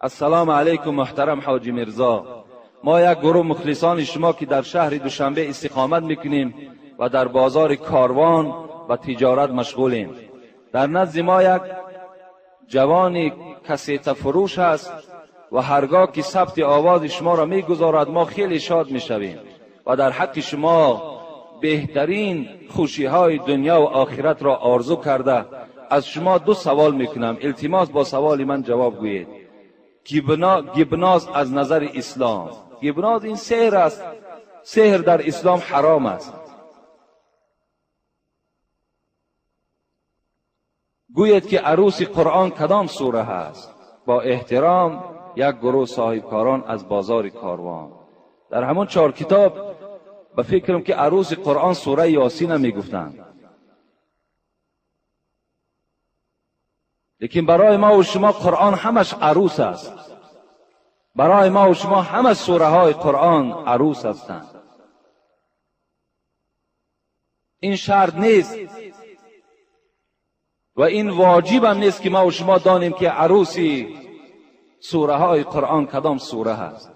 السلام علیکم محترم حاجی میرزا. ما یک گروه مخلصان شما که در شهر دوشنبه استقامت میکنیم و در بازار کاروان و تجارت مشغولیم. در نزد ما یک جوانی کسیت فروش است و هرگاه که ثبت آواز شما را میگذارد ما خیلی شاد میشویم و در حق شما بهترین خوشی های دنیا و آخرت را آرزو کرده از شما دو سوال میکنم. التماس با سوال من جواب گویید. گبناز از نظر اسلام، گبناز این سحر است. سحر در اسلام حرام است. گوید که عروس قرآن کدام سوره است؟ با احترام یک گروه صاحبکاران از بازار کاروان در همون 4 کتاب به فکرم که عروس قرآن سوره یاسین میگفتند، لیکن برای ما و شما قرآن همش عروس است. برای ما و شما همه سوره های قرآن عروس هستند. این شرط نیست و این واجب هم نیست که ما و شما دانیم که عروسی سوره های قرآن کدام سوره هست.